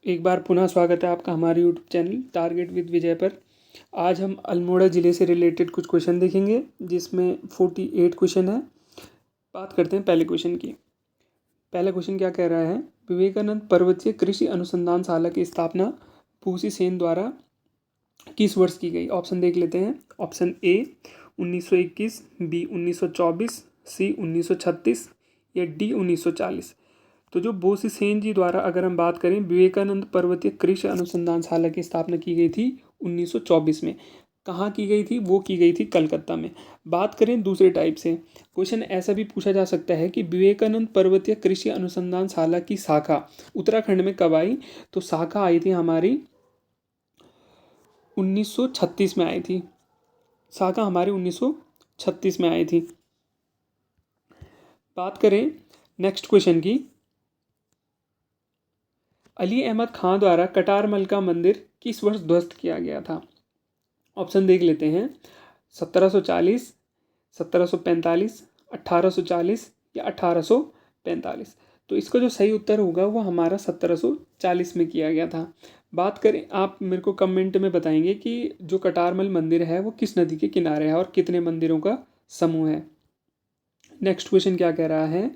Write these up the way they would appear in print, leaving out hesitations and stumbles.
एक बार पुनः स्वागत है आपका हमारे यूट्यूब चैनल टारगेट विद विजय पर। आज हम अल्मोड़ा ज़िले से रिलेटेड कुछ क्वेश्चन देखेंगे जिसमें 48 क्वेश्चन है। बात करते हैं पहले क्वेश्चन की। पहला क्वेश्चन क्या कह रहा है, विवेकानंद पर्वतीय कृषि अनुसंधानशाला की स्थापना पूसी सेन द्वारा किस वर्ष की गई। ऑप्शन देख लेते हैं। ऑप्शन ए 1921, बी 1924, सी 1936 या डी 1940। तो जो बोसी सेन जी द्वारा अगर हम बात करें, विवेकानंद पर्वतीय कृषि अनुसंधानशाला की स्थापना की गई थी 1924 में। कहाँ की गई थी? वो की गई थी कलकत्ता में। बात करें दूसरे टाइप से, क्वेश्चन ऐसा भी पूछा जा सकता है कि विवेकानंद पर्वतीय कृषि अनुसंधानशाला की शाखा उत्तराखंड में कब आई? तो शाखा आई थी हमारी 1936 में आई थी। शाखा हमारी 1936 में आई थी। बात करें नेक्स्ट क्वेश्चन की, अली अहमद खां द्वारा कटारमल का मंदिर किस वर्ष ध्वस्त किया गया था? ऑप्शन देख लेते हैं। 1740, 1745, 1840 या 1845। तो इसका जो सही उत्तर होगा वो हमारा 1740 में किया गया था। बात करें, आप मेरे को कमेंट में बताएंगे कि जो कटारमल मंदिर है वो किस नदी के किनारे है और कितने मंदिरों का समूह है। नेक्स्ट क्वेश्चन क्या कह रहा है,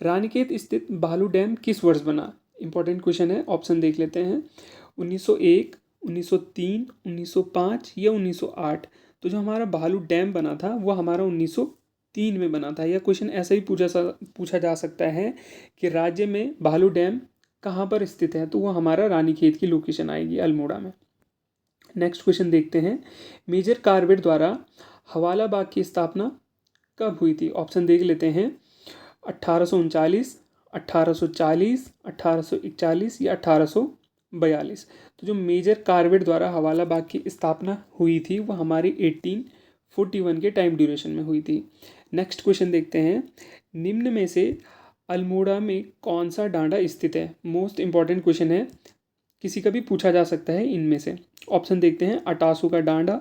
रानीखेत स्थित भालू डैम किस वर्ष बना? इंपॉर्टेंट क्वेश्चन है। ऑप्शन देख लेते हैं। 1901, 1903, 1905 या 1908। तो जो हमारा भालू डैम बना था वो हमारा 1903 में बना था। यह क्वेश्चन ऐसा ही पूछा जा सकता है कि राज्य में भालू डैम कहाँ पर स्थित है, तो वो हमारा रानीखेत की लोकेशन आएगी, अल्मोड़ा में। नेक्स्ट क्वेश्चन देखते हैं, मेजर कार्बेट द्वारा हवाला बाग की स्थापना कब हुई थी? ऑप्शन देख लेते हैं। 1839, 1840, 1841 या 1842। तो जो मेजर कार्बेट द्वारा हवाला बाग की स्थापना हुई थी वो हमारी 1841 के टाइम ड्यूरेशन में हुई थी। नेक्स्ट क्वेश्चन देखते हैं, निम्न में से अल्मोड़ा में कौन सा डांडा स्थित है? मोस्ट इंपॉर्टेंट क्वेश्चन है, किसी का भी पूछा जा सकता है इनमें से। ऑप्शन देखते हैं। अटासू का डांडा,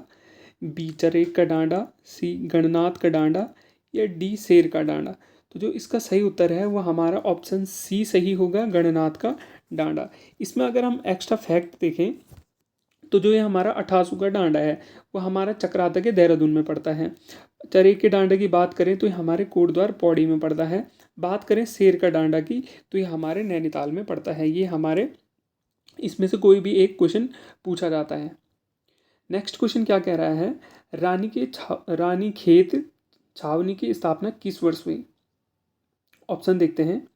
बी चरेक का डांडा, सी गणनाथ का डांडा या डी शेर का डांडा। तो जो इसका सही उत्तर है वो हमारा ऑप्शन सी सही होगा, गणनाथ का डांडा। इसमें अगर हम एक्स्ट्रा फैक्ट देखें तो जो ये हमारा अठासू का डांडा है वो हमारा चक्राता के देहरादून में पड़ता है। चरेक के डांडे की बात करें तो ये हमारे कोटद्वार पौड़ी में पड़ता है। बात करें शेर का डांडा की तो ये हमारे नैनीताल में पड़ता है। ये हमारे इसमें से कोई भी एक क्वेश्चन पूछा जाता है। नेक्स्ट क्वेश्चन क्या कह रहा है, रानीखेत छावनी की स्थापना किस वर्ष हुई? ऑप्शन देखते हैं।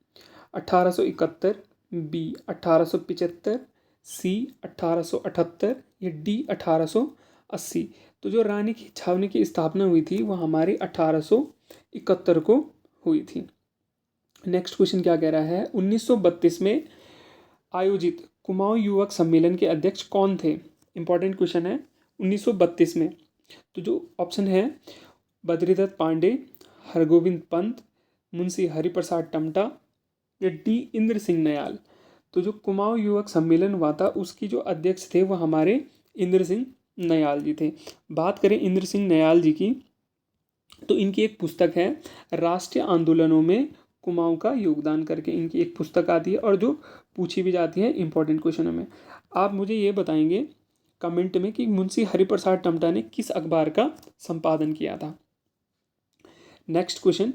1871, बी 1875, सी 1878 या डी 1880। तो जो रानी की छावनी की स्थापना हुई थी वो हमारी 1871 को हुई थी। नेक्स्ट क्वेश्चन क्या कह रहा है, 1932 में आयोजित कुमाऊं युवक सम्मेलन के अध्यक्ष कौन थे? इंपॉर्टेंट क्वेश्चन है। 1932 में तो जो ऑप्शन है, बद्रीदत्त पांडे, हरगोविंद पंत, मुंशी हरिप्रसाद टमटा या डी इंद्र सिंह नयाल। तो जो कुमाऊं युवक सम्मेलन हुआ था उसकी जो अध्यक्ष थे वो हमारे इंद्र सिंह नयाल जी थे। बात करें इंद्र सिंह नयाल जी की तो इनकी एक पुस्तक है, राष्ट्रीय आंदोलनों में कुमाऊं का योगदान करके इनकी एक पुस्तक आती है और जो पूछी भी जाती है इंपॉर्टेंट क्वेश्चनों में। आप मुझे ये बताएंगे कमेंट में कि मुंशी हरिप्रसाद टमटा ने किस अखबार का संपादन किया था। नेक्स्ट क्वेश्चन,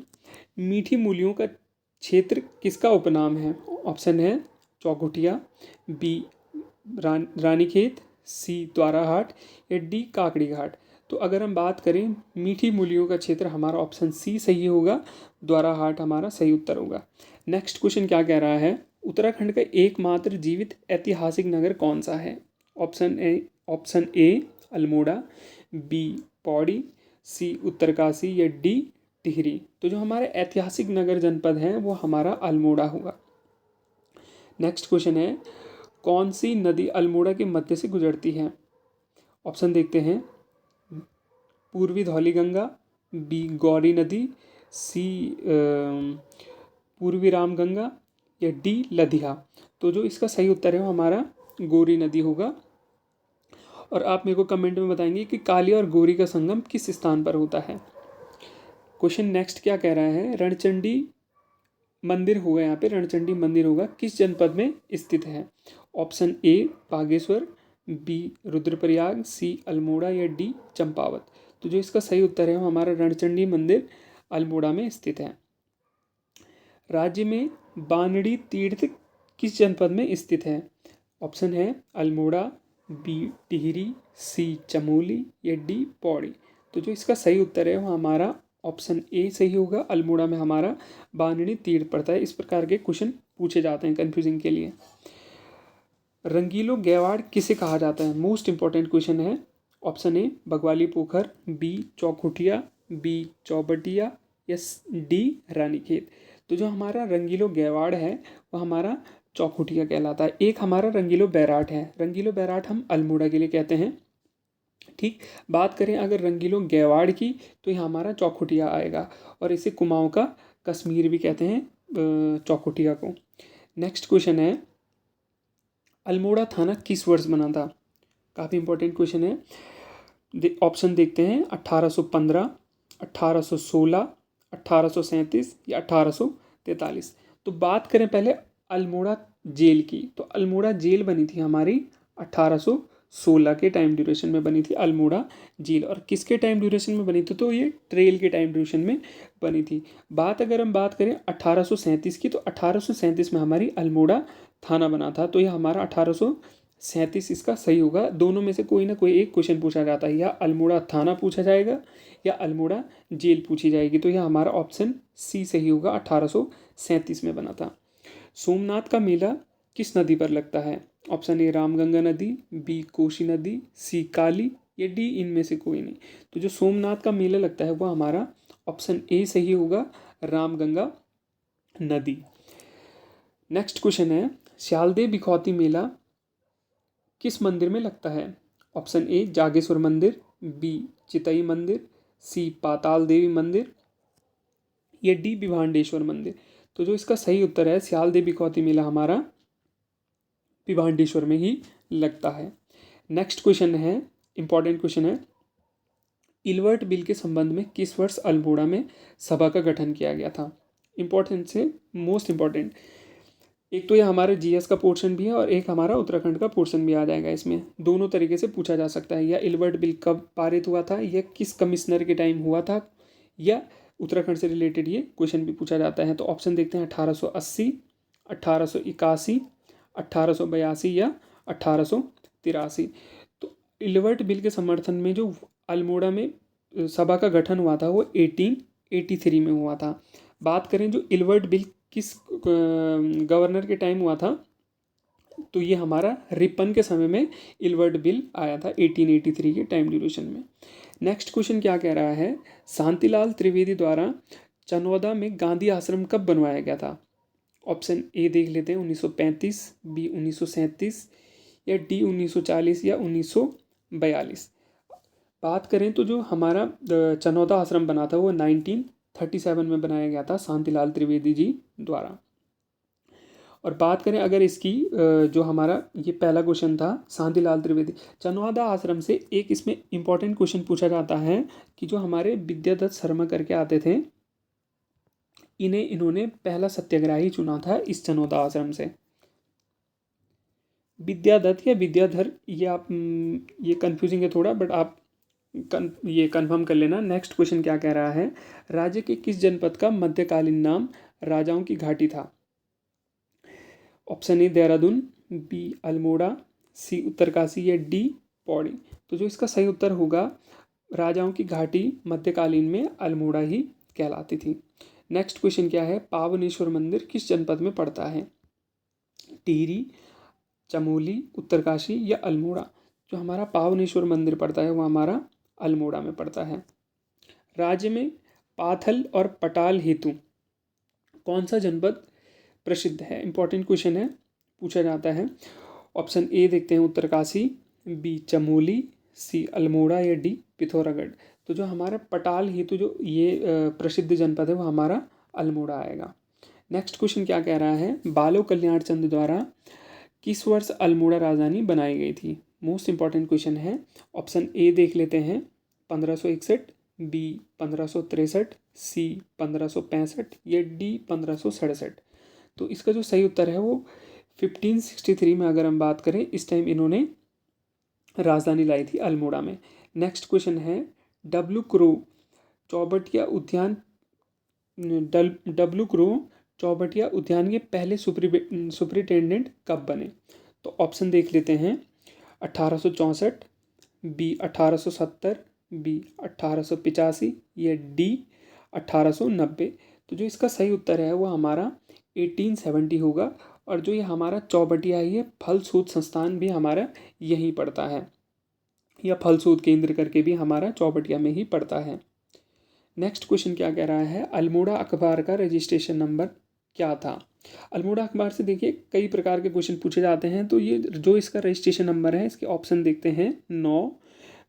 मीठी मूलियों का क्षेत्र किसका उपनाम है? ऑप्शन है चौखुटिया, बी रानीखेत, सी द्वाराहाट या डी काकड़ी घाट। तो अगर हम बात करें मीठी मूलियों का क्षेत्र, हमारा ऑप्शन सी सही होगा, द्वाराहाट हमारा सही उत्तर होगा। नेक्स्ट क्वेश्चन क्या कह रहा है, उत्तराखंड का एकमात्र जीवित ऐतिहासिक नगर कौन सा है? Option a Almora, b Pauri, c Uttarkashi या डी टिहरी। तो जो हमारे ऐतिहासिक नगर जनपद हैं वो हमारा अल्मोड़ा होगा। नेक्स्ट क्वेश्चन है, कौन सी नदी अल्मोड़ा के मध्य से गुजरती है? ऑप्शन देखते हैं। पूर्वी धौली गंगा, बी गौरी नदी, सी पूर्वी रामगंगा या डी लधिया। तो जो इसका सही उत्तर है वो हमारा गौरी नदी होगा। और आप मेरे को कमेंट में बताएंगे कि काली और गौरी का संगम किस स्थान पर होता है। क्वेश्चन नेक्स्ट क्या कह रहा है, रणचंडी मंदिर होगा, यहाँ पे रणचंडी मंदिर होगा किस जनपद में स्थित है? Option a Bageshwar, b Rudraprayag, c Almora या डी चंपावत। तो जो इसका सही उत्तर है वो हमारा रणचंडी मंदिर अल्मोड़ा में स्थित है। राज्य में बानड़ी तीर्थ किस जनपद में स्थित है? ऑप्शन है अल्मोड़ा, बी टिहरी, सी चमोली या डी पौड़ी। तो जो इसका सही उत्तर है वो हमारा ऑप्शन ए सही होगा, अल्मोड़ा में हमारा बानड़ी तीर्थ पड़ता है। इस प्रकार के क्वेश्चन पूछे जाते हैं कन्फ्यूजिंग के लिए। रंगीलो गैवाड़ किसे कहा जाता है? मोस्ट इंपॉर्टेंट क्वेश्चन है। ऑप्शन ए बगवाली पोखर, बी चौखुटिया, बी चौबटिया या डी रानीखेत। तो जो हमारा रंगीलो गैवाड़ है वो हमारा चौखुटिया कहलाता है। एक हमारा रंगीलो बैराट है, रंगीलो बैराट हम अल्मोड़ा के लिए कहते हैं। ठीक, बात करें अगर रंगीलो गैवाड़ की तो यह हमारा चौखुटिया आएगा, और इसे कुमाऊं का कश्मीर भी कहते हैं चौखुटिया को। नेक्स्ट क्वेश्चन है अल्मोड़ा थाना किस वर्ष बना था? काफ़ी इंपॉर्टेंट क्वेश्चन है। ऑप्शन देखते हैं 1815, 1816, 1837 या 1843। तो बात करें पहले अल्मोड़ा जेल की, तो अल्मोड़ा जेल बनी थी हमारी 1816 के टाइम ड्यूरेशन में बनी थी अल्मोड़ा जेल। और किसके टाइम ड्यूरेशन में बनी थी? तो ये ट्रेल के टाइम ड्यूरेशन में बनी थी। अगर हम बात करें 1837 की, तो 1837 में हमारी अल्मोड़ा थाना बना था। तो यह हमारा 1837 इसका सही होगा। दोनों में से कोई ना कोई एक क्वेश्चन पूछा जाता है, या अल्मोड़ा थाना पूछा जाएगा या अल्मोड़ा जेल पूछी जाएगी। तो यह हमारा ऑप्शन सी सही होगा, 1837 में बना था। सोमनाथ का मेला किस नदी पर लगता है? ऑप्शन ए रामगंगा नदी, बी कोसी नदी, सी काली या डी इनमें से कोई नहीं। तो जो सोमनाथ का मेला लगता है वो हमारा ऑप्शन ए सही होगा, रामगंगा नदी। नेक्स्ट क्वेश्चन है श्यालदेव बिखौती मेला किस मंदिर में लगता है? ऑप्शन ए जागेश्वर मंदिर, बी चितई मंदिर, सी पाताल देवी मंदिर या डी भिवांडेश्वर मंदिर। तो जो इसका सही उत्तर है श्यालदेव बिखौती मेला हमारा भिवांडेश्वर में ही लगता है। नेक्स्ट क्वेश्चन है, इंपॉर्टेंट क्वेश्चन है, इल्वर्ट बिल के संबंध में किस वर्ष अल्मोड़ा में सभा का गठन किया गया था? इंपॉर्टेंट से मोस्ट इंपॉर्टेंट, एक तो ये हमारे जीएस का पोर्शन भी है और एक हमारा उत्तराखंड का पोर्शन भी आ जाएगा। इसमें दोनों तरीके से पूछा जा सकता है, या इल्वर्ट बिल कब पारित हुआ था, या किस कमिश्नर के टाइम हुआ था, या उत्तराखंड से रिलेटेड ये क्वेश्चन भी पूछा जाता है। तो ऑप्शन देखते हैं 1880, 1881, 1882 या 1883। तो इल्वर्ट बिल के समर्थन में जो अल्मोड़ा में सभा का गठन हुआ था वो 1883 में हुआ था। बात करें जो इल्वर्ट बिल किस गवर्नर के टाइम हुआ था, तो ये हमारा रिपन के समय में इल्वर्ट बिल आया था 1883 के टाइम ड्यूरेशन में। नेक्स्ट क्वेश्चन क्या कह रहा है, शांतिलाल त्रिवेदी द्वारा चनौदा में गांधी आश्रम कब बनवाया गया था? ऑप्शन ए देख लेते हैं 1935, बी 1937 या डी 1940 या 1942। बात करें तो जो हमारा चनौदा आश्रम बना था वो 1937 में बनाया गया था शांतिलाल त्रिवेदी जी द्वारा। और बात करें अगर इसकी जो हमारा ये पहला क्वेश्चन था शांतिलाल त्रिवेदी चनौदा आश्रम से, एक इसमें इंपॉर्टेंट क्वेश्चन पूछा जाता है कि जो हमारे विद्यादत्त शर्मा करके आते थे, इन्होंने पहला सत्याग्रही चुना था इस चनौदा आश्रम से। विद्यादत्त या विद्याधर, ये आप ये कंफ्यूजिंग है थोड़ा, बट आप ये कंफर्म कर लेना। नेक्स्ट क्वेश्चन क्या कह रहा है, राज्य के किस जनपद का मध्यकालीन नाम राजाओं की घाटी था? Option a Dehradun, b Almora, c Uttarkashi या डी पौड़ी। तो जो इसका सही उत्तर होगा, राजाओं की घाटी मध्यकालीन में अल्मोड़ा ही कहलाती थी। नेक्स्ट क्वेश्चन क्या है, पावनेश्वर मंदिर किस जनपद में पड़ता है? टिहरी, चमोली, उत्तरकाशी या अल्मोड़ा। जो हमारा पावनेश्वर मंदिर पड़ता है वो हमारा अल्मोड़ा में पड़ता है। राज्य में पाथल और पटाल हेतु कौन सा जनपद प्रसिद्ध है? इंपॉर्टेंट क्वेश्चन है, पूछा जाता है। ऑप्शन ए देखते हैं उत्तरकाशी, बी चमोली, सी अल्मोड़ा या डी पिथौरागढ़। तो जो हमारा पटाल हेतु जो ये प्रसिद्ध जनपद है वो हमारा अल्मोड़ा आएगा। नेक्स्ट क्वेश्चन क्या कह रहा है, बालो कल्याण चंद द्वारा किस वर्ष अल्मोड़ा राजधानी बनाई गई थी? मोस्ट इंपॉर्टेंट क्वेश्चन है। ऑप्शन ए देख लेते हैं 1561, बी 1563, सी 1565 या डी 1567। तो इसका जो सही उत्तर है वो 1563 में अगर हम बात करें, इस टाइम इन्होंने राजधानी लाई थी अल्मोड़ा में। नेक्स्ट क्वेश्चन है, डब्लू क्रो चौबटिया उद्यान डब्लू क्रो चौबटिया उद्यान के पहले सुपरिटेंडेंट कब बने? तो ऑप्शन देख लेते हैं, 1864, बी 1870, बी 1885 या डी 1890। तो जो इसका सही उत्तर है वो हमारा 1870 होगा। और जो ये हमारा चौबटिया है, ये फल शोध संस्थान भी हमारा यहीं पड़ता है, या फल शोध केंद्र करके भी हमारा चौबटिया में ही पड़ता है। नेक्स्ट क्वेश्चन क्या कह रहा है, अल्मोड़ा अखबार का रजिस्ट्रेशन नंबर क्या था? अल्मोड़ा अखबार से देखिए कई प्रकार के क्वेश्चन पूछे जाते हैं, तो ये जो इसका रजिस्ट्रेशन नंबर है, इसके ऑप्शन देखते हैं 9,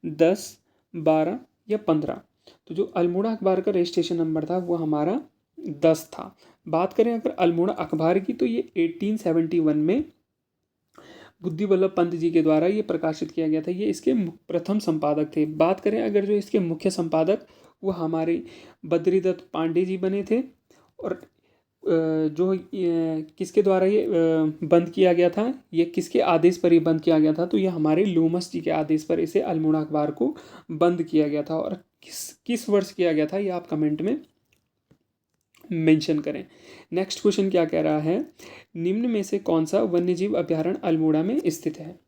10, 12 या 15। तो जो अल्मोड़ा अखबार का रजिस्ट्रेशन नंबर था वो हमारा 10 था। बात करें अगर अल्मोड़ा अखबार की, तो ये 1871 में बुद्धि वल्लभ पंत जी के द्वारा ये प्रकाशित किया गया था। ये इसके प्रथम संपादक थे। बात करें अगर जो इसके मुख्य संपादक, वो हमारे बद्रीदत्त पांडे जी बने थे। और जो किसके द्वारा ये बंद किया गया था, ये किसके आदेश पर ये बंद किया गया था? तो ये हमारे लोमस जी के आदेश पर इसे अल्मोड़ा अखबार को बंद किया गया था। और किस वर्ष किया गया था, ये आप कमेंट में मेंशन करें। नेक्स्ट क्वेश्चन क्या कह रहा है, निम्न में से कौन सा वन्यजीव अभ्यारण्य अल्मोड़ा में स्थित है?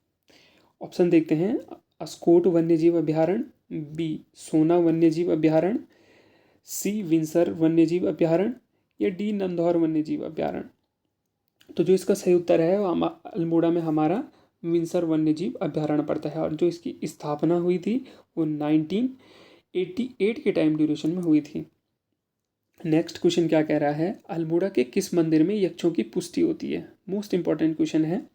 ऑप्शन देखते हैं, अस्कोट वन्यजीव अभ्यारण्य, बी सोना वन्यजीव अभ्यारण्य, सी विंसर वन्यजीव अभ्यारण्य या डी नंदौर वन्यजीव अभ्यारण्य। तो जो इसका सही उत्तर है वो अल्मोड़ा में हमारा विंसर वन्यजीव अभ्यारण्य पड़ता है। और जो इसकी स्थापना हुई थी वो 1988 के टाइम ड्यूरेशन में हुई थी। नेक्स्ट क्वेश्चन क्या कह रहा है, अल्मोड़ा के किस मंदिर में यक्षों की पुष्टि होती है? मोस्ट इंपॉर्टेंट क्वेश्चन है।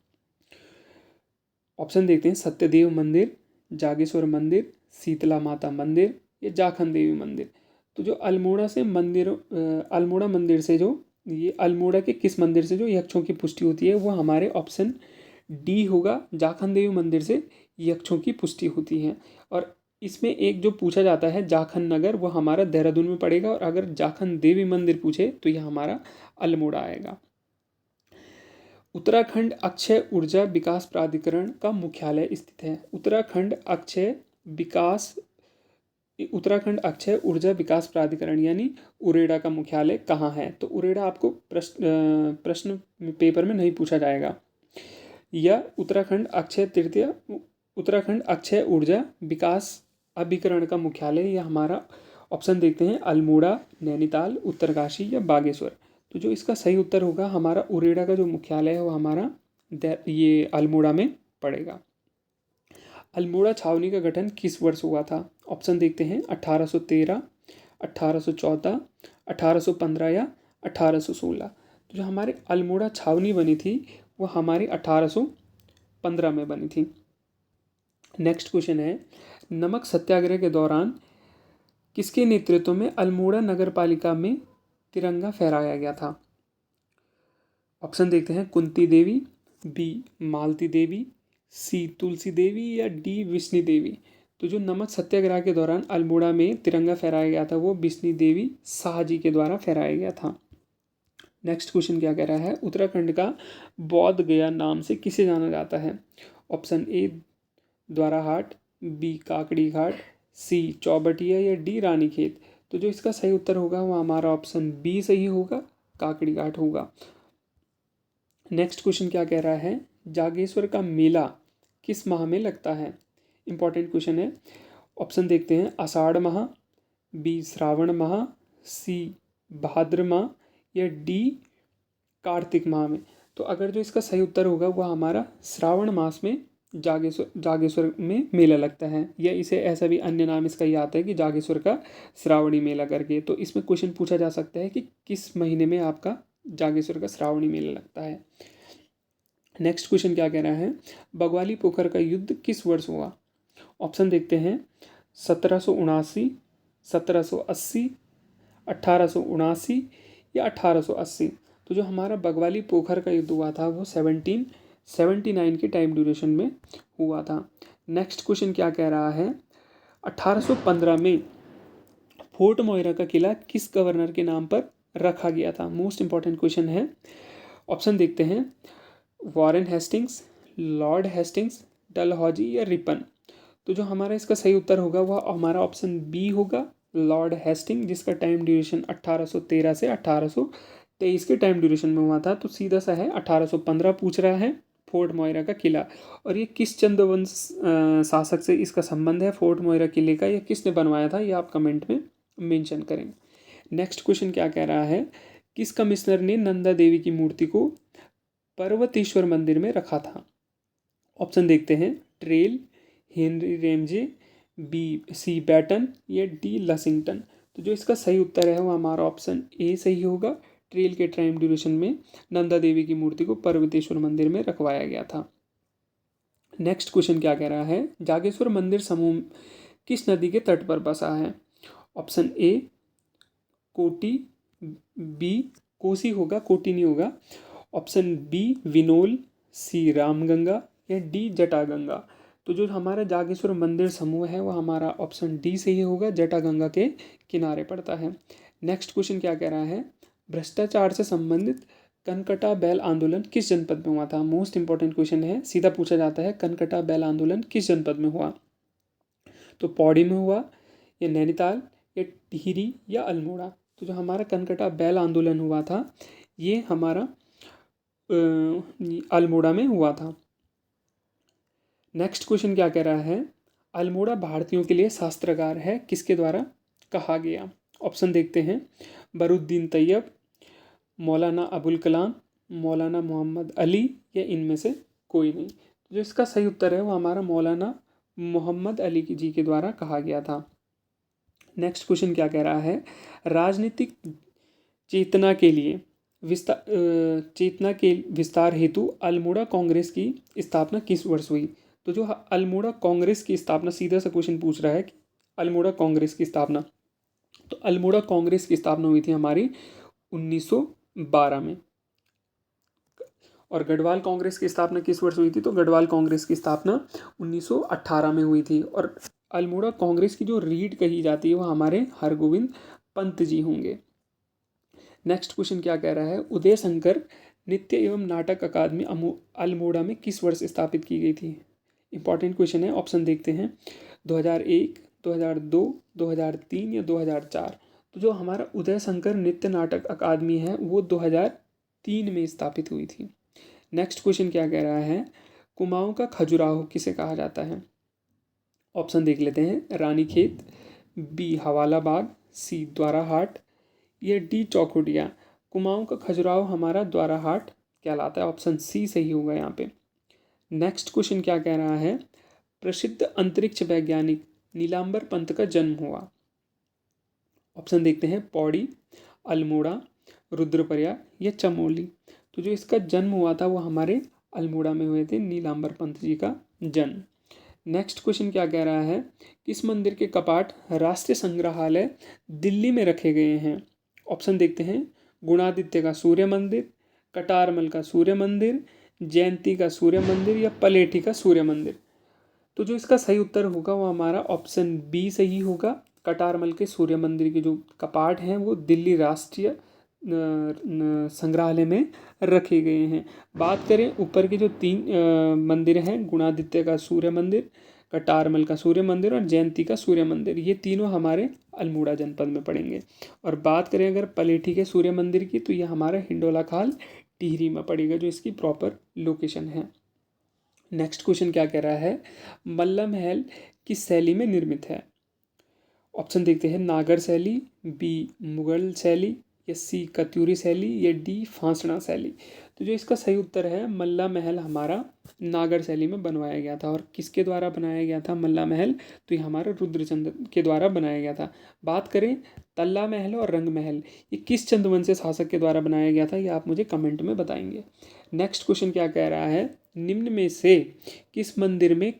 ऑप्शन देखते हैं, सत्यदेव मंदिर, जागेश्वर मंदिर, शीतला माता मंदिर या जाखन देवी मंदिर। तो जो अल्मोड़ा से मंदिर अल्मोड़ा मंदिर से जो ये अल्मोड़ा के किस मंदिर से जो यक्षों की पुष्टि होती है, वो हमारे ऑप्शन डी होगा, जाखन देवी मंदिर से यक्षों की पुष्टि होती है। और इसमें एक जो पूछा जाता है जाखन नगर, वो हमारा देहरादून में पड़ेगा। और अगर जाखन देवी मंदिर पूछे तो यह हमारा अल्मोड़ा आएगा। उत्तराखंड अक्षय ऊर्जा विकास प्राधिकरण का मुख्यालय स्थित है। उत्तराखंड अक्षय ऊर्जा विकास प्राधिकरण यानी उरेडा का मुख्यालय कहाँ है? तो उरेडा आपको प्रश्न पेपर में नहीं पूछा जाएगा। या उत्तराखंड अक्षय ऊर्जा विकास अभिकरण का मुख्यालय, या हमारा ऑप्शन देखते हैं, अल्मोड़ा, नैनीताल, उत्तरकाशी या बागेश्वर। तो जो इसका सही उत्तर होगा, हमारा उरेडा का जो मुख्यालय है वो हमारा ये अल्मोड़ा में पड़ेगा। अल्मोड़ा छावनी का गठन किस वर्ष हुआ था? ऑप्शन देखते हैं, 1813, 1814, 1815 या 1816। तो जो हमारे अल्मोड़ा छावनी बनी थी वो हमारी 1815 में बनी थी। नेक्स्ट क्वेश्चन है, नमक सत्याग्रह के दौरान किसके नेतृत्व में अल्मोड़ा नगर पालिका में तिरंगा फहराया गया था? ऑप्शन देखते हैं, कुंती देवी, बी मालती देवी, सी तुलसी देवी या डी विष्णु देवी। तो जो नमक सत्याग्रह के दौरान अल्मोड़ा में तिरंगा फहराया गया था वो विष्णु देवी शाह जी के द्वारा फहराया गया था। नेक्स्ट क्वेश्चन क्या कह रहा है, उत्तराखंड का बौद्ध गया नाम से किसे जाना जाता है? ऑप्शन ए द्वाराहाट, बी काकड़ी घाट, सी चौबटिया या डी रानीखेत। तो जो इसका सही उत्तर होगा वो हमारा ऑप्शन बी सही होगा, काकड़ी घाट होगा। नेक्स्ट क्वेश्चन क्या कह रहा है, जागेश्वर का मेला किस माह में लगता है? इंपॉर्टेंट क्वेश्चन है। ऑप्शन देखते हैं, आषाढ़ माह, बी श्रावण माह, सी भाद्र माह या डी कार्तिक माह में। तो अगर जो इसका सही उत्तर होगा वो हमारा श्रावण मास में जागेश्वर में मेला लगता है, या इसे ऐसा भी अन्य नाम इसका ये आता है कि जागेश्वर का श्रावणी मेला करके। तो इसमें क्वेश्चन पूछा जा सकता है कि किस महीने में आपका जागेश्वर का श्रावणी मेला लगता है। नेक्स्ट क्वेश्चन क्या कह रहा है, बगवाली पोखर का युद्ध किस वर्ष हुआ? ऑप्शन देखते हैं, 1779, 1780, 1879 या 1880। तो जो हमारा बगवाली पोखर का युद्ध हुआ था वो 1779 के टाइम ड्यूरेशन में हुआ था। नेक्स्ट क्वेश्चन क्या कह रहा है, 1815 में फोर्ट मोइरा का किला किस गवर्नर के नाम पर रखा गया था? मोस्ट इंपॉर्टेंट क्वेश्चन है। ऑप्शन देखते हैं, Warren Hastings, Lord Hastings, Dalhousie या रिपन। तो जो हमारा इसका सही उत्तर होगा वह हमारा ऑप्शन बी होगा, लॉर्ड हेस्टिंग, जिसका टाइम ड्यूरेशन 1813 से 1823 के टाइम ड्यूरेशन में हुआ था। तो सीधा सा है 1815 पूछ रहा है, फोर्ट मोइरा का किला। और ये किस चंद्रवंश शासक से इसका संबंध है फोर्ट मोइरा किले का, या किसने बनवाया था, ये आप कमेंट में मेंशन करें। नेक्स्ट क्वेश्चन क्या कह रहा है, किस कमिश्नर ने नंदा देवी की मूर्ति को पर्वतेश्वर मंदिर में रखा था। ऑप्शन देखते हैं, Traill, Henry Ramsay, B C Batten या डी लसिंगटन। तो जो इसका सही उत्तर है वो हमारा ऑप्शन ए सही होगा। ट्रेल के टाइम ड्यूरेशन में नंदा देवी की मूर्ति को पर्वतेश्वर मंदिर में रखवाया गया था। नेक्स्ट क्वेश्चन क्या कह रहा है, जागेश्वर मंदिर समूह किस नदी के तट पर बसा है। ऑप्शन ए कोटी, बी कोसी होगा, कोटी नहीं होगा। ऑप्शन बी विनोल, सी रामगंगा या डी जटागंगा। तो जो हमारा जागेश्वर मंदिर समूह है वो हमारा ऑप्शन डी सही होगा, जटागंगा के किनारे पड़ता है। नेक्स्ट क्वेश्चन क्या कह रहा है, भ्रष्टाचार से संबंधित कनकटा बैल आंदोलन किस जनपद में हुआ था। मोस्ट इंपॉर्टेंट क्वेश्चन है, सीधा पूछा जाता है कनकटा बैल आंदोलन किस जनपद में हुआ। तो पौड़ी में हुआ, या नैनीताल, या टिहरी या अल्मोड़ा। तो जो हमारा कनकटा बैल आंदोलन हुआ था ये हमारा अल्मोड़ा में हुआ था। नेक्स्ट क्वेश्चन क्या कह रहा है, अल्मोड़ा भारतीयों के लिए शास्त्रागार है किसके द्वारा कहा गया। ऑप्शन देखते हैं, बरुद्दीन तैयब, मौलाना अबुल कलाम, मौलाना मोहम्मद अली या इनमें से कोई नहीं। जो इसका सही उत्तर है वो हमारा मौलाना मोहम्मद अली जी के द्वारा कहा गया था। नेक्स्ट क्वेश्चन क्या कह रहा है, राजनीतिक चेतना के लिए चेतना के विस्तार हेतु अल्मोड़ा कांग्रेस की स्थापना किस वर्ष हुई। तो जो अल्मोड़ा कांग्रेस की स्थापना, सीधा सा क्वेश्चन पूछ रहा है कि अल्मोड़ा कांग्रेस की स्थापना, तो अल्मोड़ा कांग्रेस की स्थापना हुई थी हमारी 1912 में। और गढ़वाल कांग्रेस की स्थापना किस वर्ष हुई थी, तो गढ़वाल कांग्रेस की स्थापना 1918 में हुई थी। और अल्मोड़ा कांग्रेस की जो रीड कही जाती है वो हमारे हरगोविंद पंत जी होंगे। नेक्स्ट क्वेश्चन क्या कह रहा है, उदय शंकर नृत्य एवं नाटक अकादमी अल्मोड़ा में किस वर्ष स्थापित की गई थी। इंपॉर्टेंट क्वेश्चन है, ऑप्शन देखते हैं, 2001, 2002, 2003 या 2004। तो जो हमारा उदय शंकर नृत्य नाटक अकादमी है वो 2003 में स्थापित हुई थी। नेक्स्ट क्वेश्चन क्या कह रहा है, कुमाऊं का खजुराहो किसे कहा जाता है। ऑप्शन देख लेते हैं, रानीखेत, बी हवाला बाग, सी द्वाराहाट या डी चौखुटिया। कुमाऊं का खजुराहो हमारा द्वाराहाट कहलाता है, ऑप्शन सी सही होगा यहाँ पे। नेक्स्ट क्वेश्चन क्या कह रहा है, प्रसिद्ध अंतरिक्ष वैज्ञानिक नीलांबर पंत का जन्म हुआ। ऑप्शन देखते हैं, पौड़ी, अल्मोड़ा, रुद्रप्रयाग या चमोली। तो जो इसका जन्म हुआ था वो हमारे अल्मोड़ा में हुए थे, नीलांबर पंत जी का जन्म। नेक्स्ट क्वेश्चन क्या कह रहा है, किस मंदिर के कपाट राष्ट्रीय संग्रहालय दिल्ली में रखे गए हैं। ऑप्शन देखते हैं, गुणादित्य का सूर्य मंदिर, कटारमल का सूर्य मंदिर, जयंती का सूर्य मंदिर या पलेठी का सूर्य मंदिर। तो जो इसका सही उत्तर होगा वो हमारा ऑप्शन बी सही होगा। कटारमल के सूर्य मंदिर के जो कपाट हैं वो दिल्ली राष्ट्रीय संग्रहालय में रखे गए हैं। बात करें ऊपर के जो तीन मंदिर हैं, गुणादित्य का सूर्य मंदिर, कटारमल का सूर्य मंदिर और जयंती का सूर्य मंदिर, ये तीनों हमारे अल्मोड़ा जनपद में पड़ेंगे। और बात करें अगर पलेठी के सूर्य मंदिर की, तो ये हमारा हिंडोला खाल टिहरी में पड़ेगा, जो इसकी प्रॉपर लोकेशन है। नेक्स्ट क्वेश्चन क्या कह रहा है, मल्ला महल किस शैली में निर्मित है। ऑप्शन देखते हैं, नागर शैली, बी मुगल शैली या सी कत्यूरी शैली या डी फांसड़ा शैली। तो जो इसका सही उत्तर है, मल्ला महल हमारा नागर शैली में बनवाया गया था। और किसके द्वारा बनाया गया था मल्ला महल, तो ये हमारा रुद्रचंद्र के द्वारा बनाया गया था। बात करें तल्ला महल और रंग महल, ये किस चंद्रवंशीय शासक के द्वारा बनाया गया था, ये आप मुझे कमेंट में बताएंगे। नेक्स्ट क्वेश्चन क्या कह रहा है, निम्न में से किस मंदिर में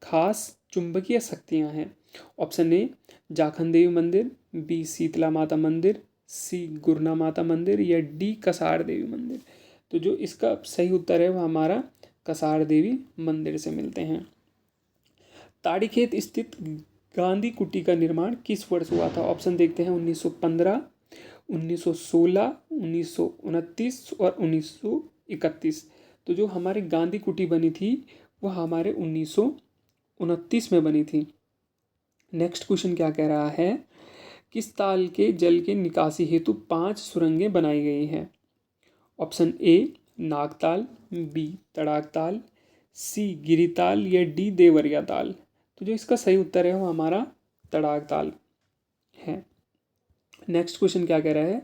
खास चुंबकीय शक्तियाँ हैं। ऑप्शन ए जाखन देवी मंदिर, बी शीतला माता मंदिर, सी गुरना माता मंदिर या डी कसार देवी मंदिर। तो जो इसका सही उत्तर है वो हमारा कसार देवी मंदिर से मिलते हैं। ताड़ीखेत स्थित गांधी कुटी का निर्माण किस वर्ष हुआ था। ऑप्शन देखते हैं, 1915, 1916, 1929 और 1931। तो तो जो हमारे गांधी कुटी बनी थी वो हमारे 1929 में बनी थी। नेक्स्ट क्वेश्चन क्या कह रहा है, किस ताल के जल के निकासी हेतु 5 सुरंगें बनाई गई हैं? ऑप्शन ए नागताल, बी तड़ाक ताल, सी गिरिताल या डी देवरिया ताल। तो जो इसका सही उत्तर है वो हमारा तड़ाक ताल है। नेक्स्ट क्वेश्चन क्या कह रहा है,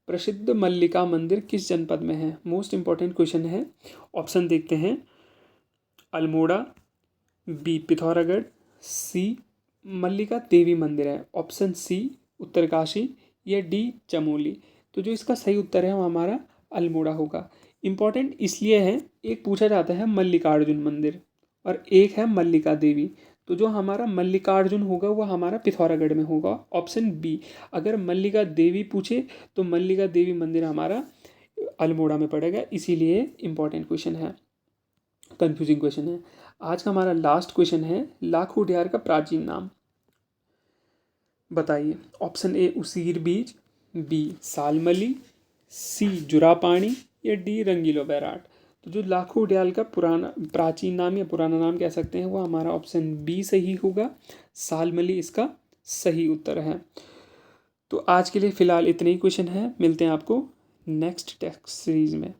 प्रसिद्ध मल्लिका मंदिर किस जनपद में है? मोस्ट इंपॉर्टेंट क्वेश्चन है। ऑप्शन देखते हैं, अल्मोड़ा, बी पिथौरागढ़, सी मल्लिका देवी मंदिर है, ऑप्शन सी उत्तरकाशी या डी चमोली। तो जो इसका सही उत्तर है वो हमारा अल्मोड़ा होगा। इम्पॉर्टेंट इसलिए है, एक पूछा जाता है मल्लिकार्जुन मंदिर और एक है मल्लिका देवी। तो जो हमारा मल्लिकार्जुन होगा वो हमारा पिथौरागढ़ में होगा, ऑप्शन बी। अगर मल्लिका देवी पूछे तो मल्लिका देवी मंदिर हमारा अल्मोड़ा में पड़ेगा, इसीलिए इम्पॉर्टेंट क्वेश्चन है, कंफ्यूजिंग क्वेश्चन है। आज का हमारा लास्ट क्वेश्चन है, लाखों डियार का प्राचीन नाम बताइए। ऑप्शन ए उसीर बीज, बी सालमली, सी जुरापानी या डी रंगीलो बैराट। तो जो लाखों उडियाल का पुराना प्राचीन नाम या पुराना नाम कह सकते हैं वो हमारा ऑप्शन बी सही होगा, सालमली इसका सही उत्तर है। तो आज के लिए फ़िलहाल इतने ही क्वेश्चन हैं, मिलते हैं आपको नेक्स्ट टेक्स्ट सीरीज़ में।